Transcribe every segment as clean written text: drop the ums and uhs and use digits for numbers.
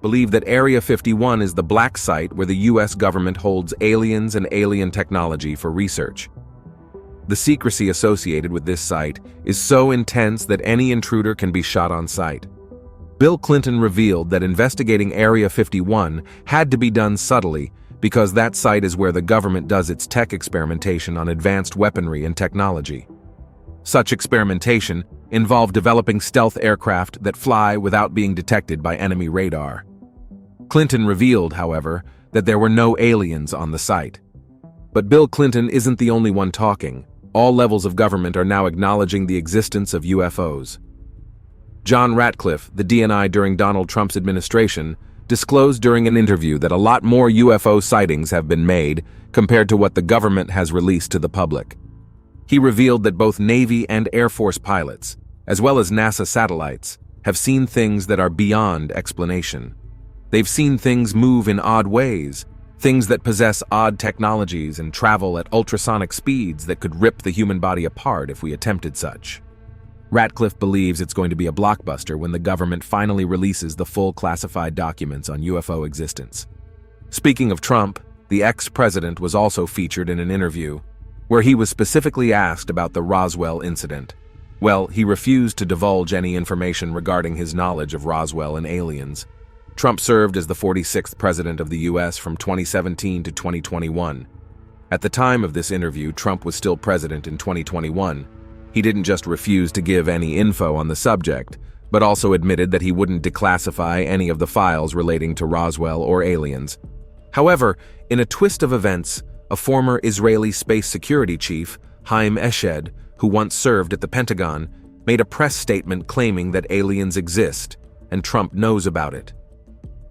believe that Area 51 is the black site where the US government holds aliens and alien technology for research. The secrecy associated with this site is so intense that any intruder can be shot on sight. Bill Clinton revealed that investigating Area 51 had to be done subtly because that site is where the government does its tech experimentation on advanced weaponry and technology. Such experimentation involved developing stealth aircraft that fly without being detected by enemy radar. Clinton revealed, however, that there were no aliens on the site. But Bill Clinton isn't the only one talking. All levels of government are now acknowledging the existence of UFOs. John Ratcliffe, the DNI during Donald Trump's administration, disclosed during an interview that a lot more UFO sightings have been made compared to what the government has released to the public. He revealed that both Navy and Air Force pilots, as well as NASA satellites, have seen things that are beyond explanation. They've seen things move in odd ways, things that possess odd technologies and travel at ultrasonic speeds that could rip the human body apart if we attempted such. Ratcliffe believes it's going to be a blockbuster when the government finally releases the full classified documents on UFO existence. Speaking of Trump, the ex-president was also featured in an interview where he was specifically asked about the Roswell incident. Well, he refused to divulge any information regarding his knowledge of Roswell and aliens. Trump served as the 46th president of the US from 2017 to 2021. At the time of this interview, Trump was still president in 2021. He didn't just refuse to give any info on the subject, but also admitted that he wouldn't declassify any of the files relating to Roswell or aliens. However, in a twist of events, a former Israeli space security chief, Haim Eshed, who once served at the Pentagon, made a press statement claiming that aliens exist, and Trump knows about it.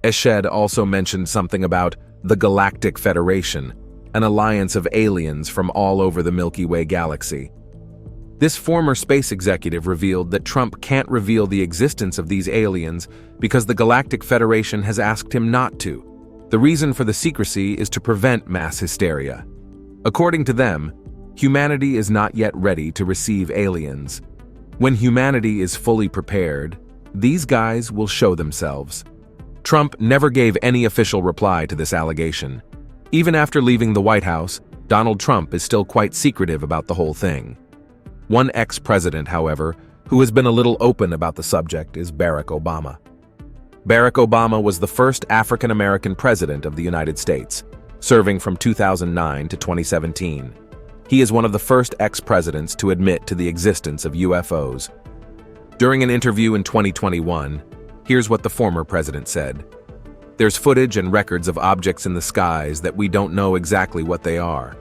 Eshed also mentioned something about the Galactic Federation, an alliance of aliens from all over the Milky Way galaxy. This former space executive revealed that Trump can't reveal the existence of these aliens because the Galactic Federation has asked him not to. The reason for the secrecy is to prevent mass hysteria. According to them, humanity is not yet ready to receive aliens. When humanity is fully prepared, these guys will show themselves. Trump never gave any official reply to this allegation. Even after leaving the White House, Donald Trump is still quite secretive about the whole thing. One ex-president, however, who has been a little open about the subject is Barack Obama. Barack Obama was the first African-American president of the United States, serving from 2009 to 2017. He is one of the first ex-presidents to admit to the existence of UFOs. During an interview in 2021, here's what the former president said. "There's footage and records of objects in the skies that we don't know exactly what they are.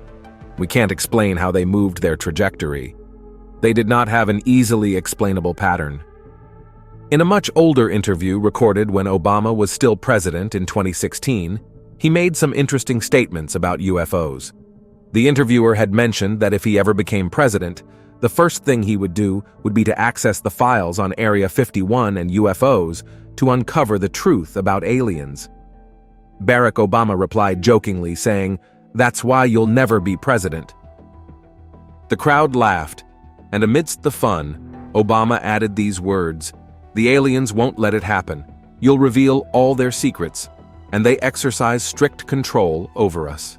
We can't explain how they moved their trajectory. They did not have an easily explainable pattern." In a much older interview recorded when Obama was still president in 2016, he made some interesting statements about UFOs. The interviewer had mentioned that if he ever became president, the first thing he would do would be to access the files on Area 51 and UFOs to uncover the truth about aliens. Barack Obama replied jokingly, saying, "That's why you'll never be president." The crowd laughed, and amidst the fun, Obama added these words, "The aliens won't let it happen. You'll reveal all their secrets, and they exercise strict control over us."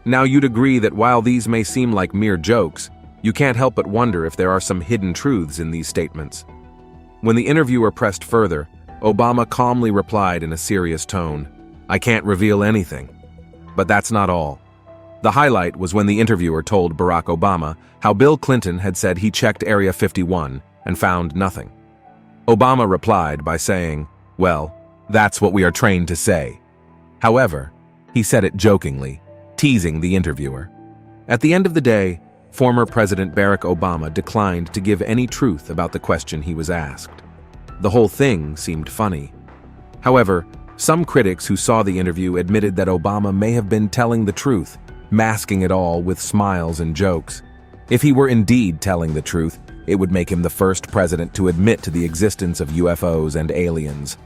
Now you'd agree that while these may seem like mere jokes, you can't help but wonder if there are some hidden truths in these statements. When the interviewer pressed further, Obama calmly replied in a serious tone, "I can't reveal anything." But that's not all. The highlight was when the interviewer told Barack Obama how Bill Clinton had said he checked Area 51 and found nothing. Obama replied by saying, "Well, that's what we are trained to say." However, he said it jokingly, teasing the interviewer. At the end of the day, former President Barack Obama declined to give any truth about the question he was asked. The whole thing seemed funny. However, some critics who saw the interview admitted that Obama may have been telling the truth, masking it all with smiles and jokes. If he were indeed telling the truth, it would make him the first president to admit to the existence of UFOs and aliens.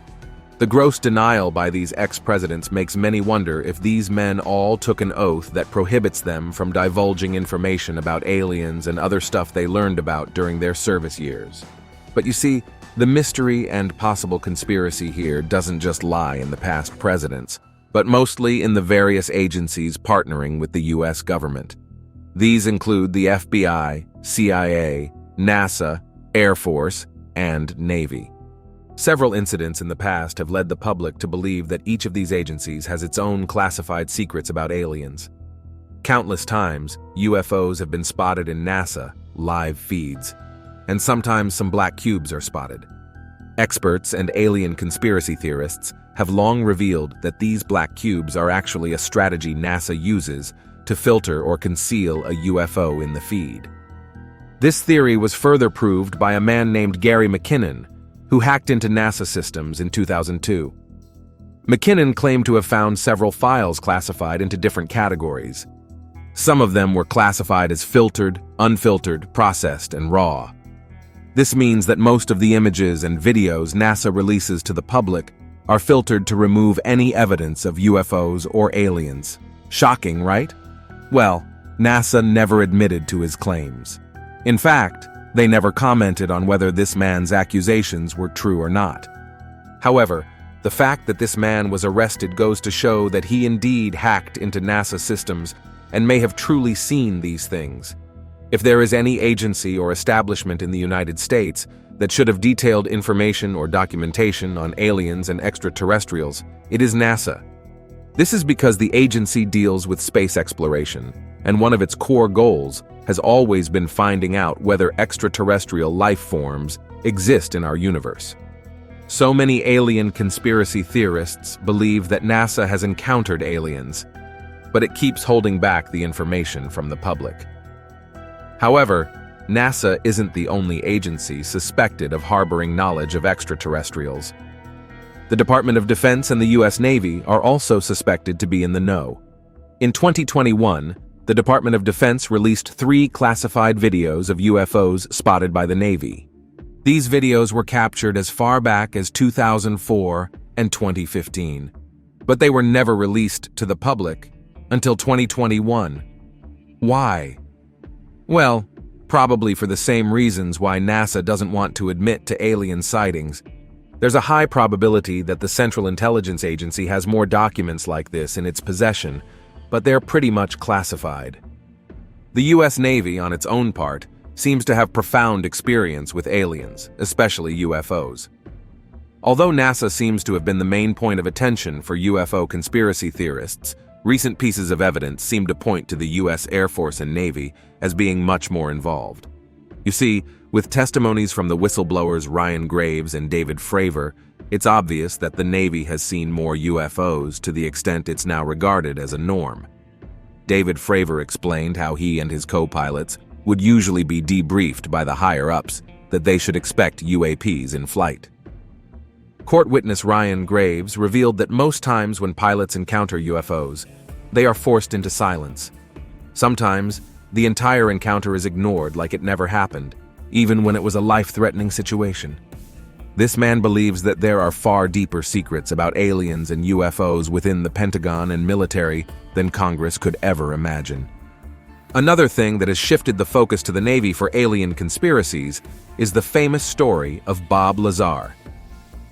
The gross denial by these ex-presidents makes many wonder if these men all took an oath that prohibits them from divulging information about aliens and other stuff they learned about during their service years. But you see, The mystery and possible conspiracy here doesn't just lie in the past presidents, but mostly in the various agencies partnering with the US government. These include the FBI, CIA, NASA, Air Force, and Navy. Several incidents in the past have led the public to believe that each of these agencies has its own classified secrets about aliens. Countless times, UFOs have been spotted in NASA live feeds, and sometimes some black cubes are spotted. Experts and alien conspiracy theorists have long revealed that these black cubes are actually a strategy NASA uses to filter or conceal a UFO in the feed. This theory was further proved by a man named Gary McKinnon, who hacked into NASA systems in 2002. McKinnon claimed to have found several files classified into different categories. Some of them were classified as filtered, unfiltered, processed, and raw. This means that most of the images and videos NASA releases to the public are filtered to remove any evidence of UFOs or aliens. Shocking, right? Well, NASA never admitted to his claims. In fact, they never commented on whether this man's accusations were true or not. However, the fact that this man was arrested goes to show that he indeed hacked into NASA systems and may have truly seen these things. If there is any agency or establishment in the United States that should have detailed information or documentation on aliens and extraterrestrials, it is NASA. This is because the agency deals with space exploration, and one of its core goals has always been finding out whether extraterrestrial life forms exist in our universe. So many alien conspiracy theorists believe that NASA has encountered aliens, but it keeps holding back the information from the public. However, NASA isn't the only agency suspected of harboring knowledge of extraterrestrials. The Department of Defense and the US Navy are also suspected to be in the know. In 2021, the Department of Defense released 3 classified videos of UFOs spotted by the Navy. These videos were captured as far back as 2004 and 2015, but they were never released to the public until 2021. Why? Well, probably for the same reasons why NASA doesn't want to admit to alien sightings. There's a high probability that the Central Intelligence Agency has more documents like this in its possession, but they're pretty much classified. The US Navy, on its own part, seems to have profound experience with aliens, especially UFOs. Although NASA seems to have been the main point of attention for UFO conspiracy theorists, recent pieces of evidence seem to point to the US Air Force and Navy as being much more involved. You see, with testimonies from the whistleblowers Ryan Graves and David Fravor, it's obvious that the Navy has seen more UFOs to the extent it's now regarded as a norm. David Fravor explained how he and his co-pilots would usually be debriefed by the higher-ups that they should expect UAPs in flight. Court witness Ryan Graves revealed that most times when pilots encounter UFOs, they are forced into silence. Sometimes, the entire encounter is ignored like it never happened, even when it was a life-threatening situation. This man believes that there are far deeper secrets about aliens and UFOs within the Pentagon and military than Congress could ever imagine. Another thing that has shifted the focus to the Navy for alien conspiracies is the famous story of Bob Lazar.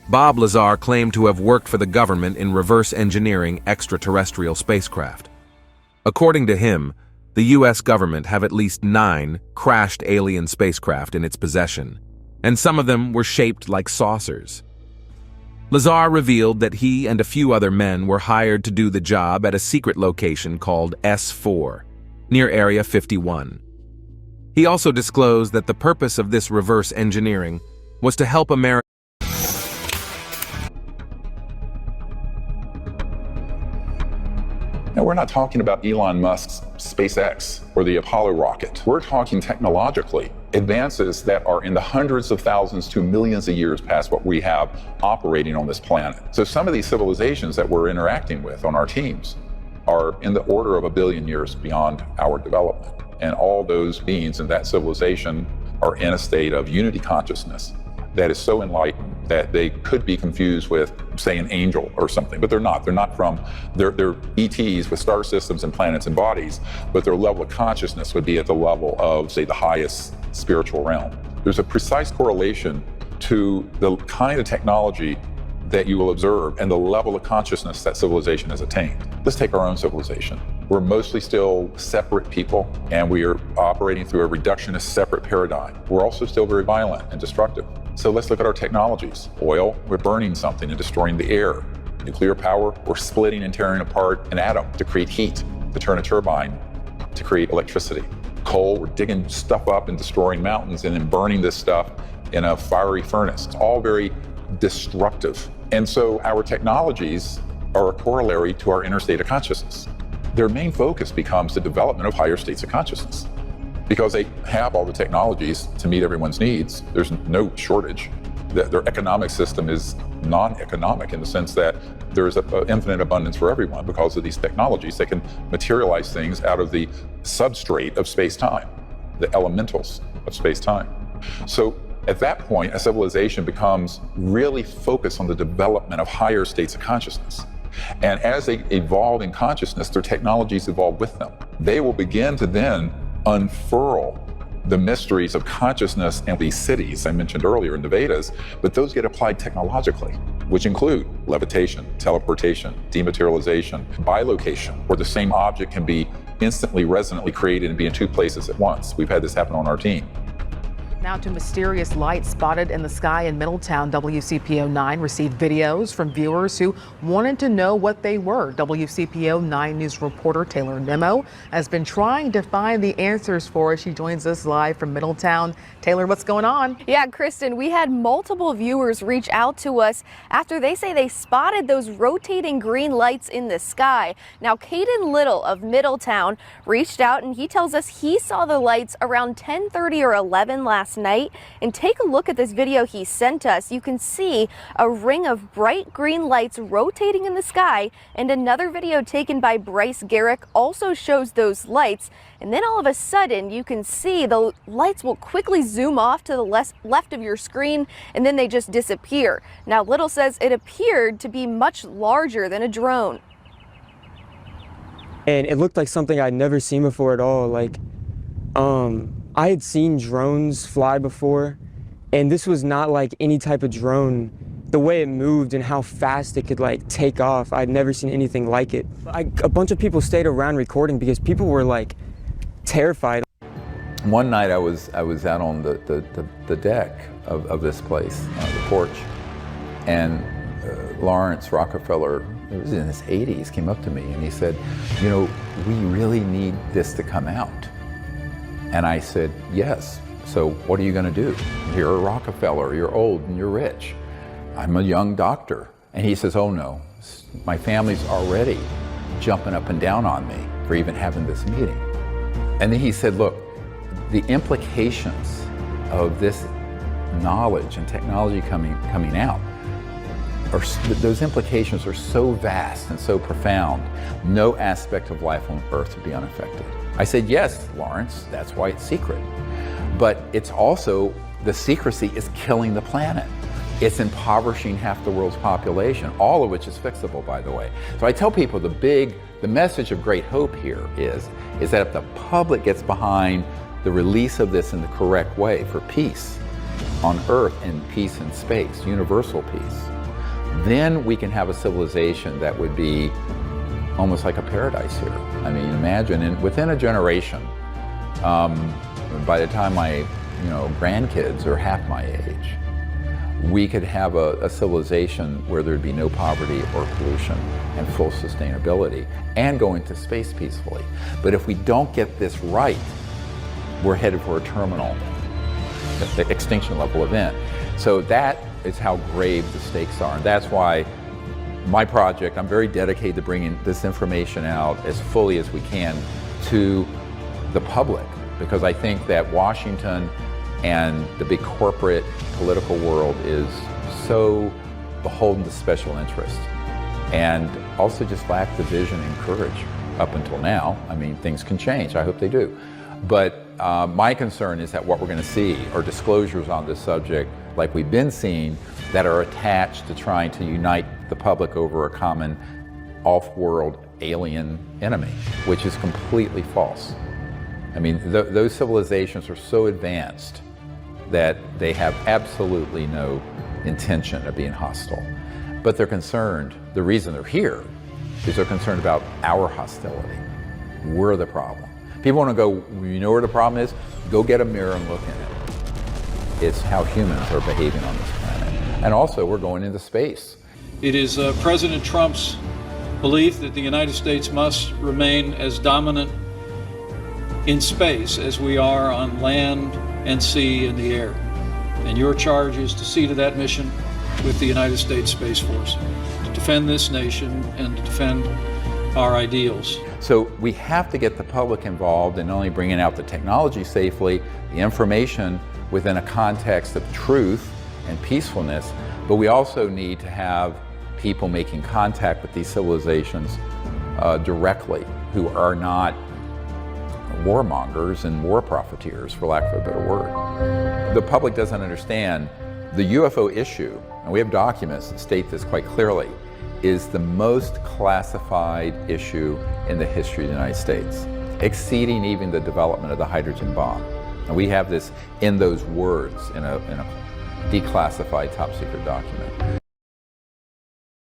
Bob Lazar claimed to have worked for the government in reverse engineering extraterrestrial spacecraft. According to him, the US government have at least 9 crashed alien spacecraft in its possession, and some of them were shaped like saucers. Lazar revealed that he and a few other men were hired to do the job at a secret location called S4, near Area 51. He also disclosed that the purpose of this reverse engineering was to help America. Now, we're not talking about Elon Musk's SpaceX or the Apollo rocket. We're talking technologically advances that are in the hundreds of thousands to millions of years past what we have operating on this planet. So some of these civilizations that we're interacting with on our teams are in the order of 1 billion years beyond our development. And all those beings in that civilization are in a state of unity consciousness that is so enlightened that they could be confused with, say, an angel or something, but they're not. They're ETs with star systems and planets and bodies, but their level of consciousness would be at the level of, say, the highest spiritual realm. There's a precise correlation to the kind of technology that you will observe and the level of consciousness that civilization has attained. Let's take our own civilization. We're mostly still separate people, and we are operating through a reductionist separate paradigm. We're also still very violent and destructive. So let's look at our technologies. Oil, we're burning something and destroying the air. Nuclear power, we're splitting and tearing apart an atom to create heat, to turn a turbine, to create electricity. Coal, we're digging stuff up and destroying mountains and then burning this stuff in a fiery furnace. It's all very destructive. And so our technologies are a corollary to our inner state of consciousness. Their main focus becomes the development of higher states of consciousness. Because they have all the technologies to meet everyone's needs, there's no shortage. Their economic system is non-economic in the sense that there's an infinite abundance for everyone because of these technologies. They can materialize things out of the substrate of space-time, the elementals of space-time. So at that point, a civilization becomes really focused on the development of higher states of consciousness. And as they evolve in consciousness, their technologies evolve with them. They will begin to then unfurl the mysteries of consciousness and these cities I mentioned earlier in the Vedas, but those get applied technologically, which include levitation, teleportation, dematerialization, bilocation, where the same object can be instantly resonantly created and be in two places at once. We've had this happen on our team. Now to mysterious lights spotted in the sky in Middletown. WCPO 9 received videos from viewers who wanted to know what they were. WCPO 9 News reporter Taylor Nemo has been trying to find the answers for us. She joins us live from Middletown. Taylor, what's going on? Yeah, Kristen, we had multiple viewers reach out to us after they say they spotted those rotating green lights in the sky. Now, Caden Little of Middletown reached out and he tells us he saw the lights around 10:30 or 11 last night. And take a look at this video he sent us. You can see a ring of bright green lights rotating in the sky, and another video taken by Bryce Garrick also shows those lights. And then all of a sudden you can see the lights will quickly zoom off to the left of your screen, and then they just disappear. Now Little says it appeared to be much larger than a drone. And it looked like something I'd never seen before at all. Like, I had seen drones fly before, and this was not like any type of drone. The way it moved and how fast it could like take off, I'd never seen anything like it. A bunch of people stayed around recording because people were like terrified. One night I was out on the deck of this place, the porch, and Lawrence Rockefeller, it was in his 80s, came up to me and he said, you know, we really need this to come out. And I said, yes. So what are you going to do? You're a Rockefeller, you're old and you're rich. I'm a young doctor. And he says, oh no, my family's already jumping up and down on me for even having this meeting. And then he said, look, the implications of this knowledge and technology coming out, those implications are so vast and so profound, no aspect of life on Earth would be unaffected. I said, yes, Lawrence, that's why it's secret. But it's also, the secrecy is killing the planet. It's impoverishing half the world's population, all of which is fixable, by the way. So I tell people the message of great hope here is that if the public gets behind the release of this in the correct way for peace on Earth and peace in space, universal peace, then we can have a civilization that would be almost like a paradise here. I mean, imagine, and within a generation, by the time my grandkids are half my age, we could have a civilization where there'd be no poverty or pollution and full sustainability and go into space peacefully. But if we don't get this right, we're headed for a terminal extinction level event. So that is how grave the stakes are. And that's why my project, I'm very dedicated to bringing this information out as fully as we can to the public, because I think that Washington and the big corporate political world is so beholden to special interests and also just lack the vision and courage up until now. I mean, things can change. I hope they do. But my concern is that what we're going to see are disclosures on this subject like we've been seeing that are attached to trying to unite the public over a common off-world alien enemy, which is completely false. I mean, those civilizations are so advanced that they have absolutely no intention of being hostile. But they're concerned, the reason they're here is they're concerned about our hostility. We're the problem. People want to go, you know where the problem is? Go get a mirror and look in it. It's how humans are behaving on this planet. And also, we're going into space. It is President Trump's belief that the United States must remain as dominant in space as we are on land and sea and the air. And your charge is to see to that mission with the United States Space Force, to defend this nation and to defend our ideals. So we have to get the public involved in not only bringing out the technology safely, the information within a context of truth and peacefulness, but we also need to have people making contact with these civilizations directly, who are not warmongers and war profiteers, for lack of a better word. The public doesn't understand the UFO issue, and we have documents that state this quite clearly, is the most classified issue in the history of the United States, exceeding even the development of the hydrogen bomb. And we have this in those words in a declassified top secret document.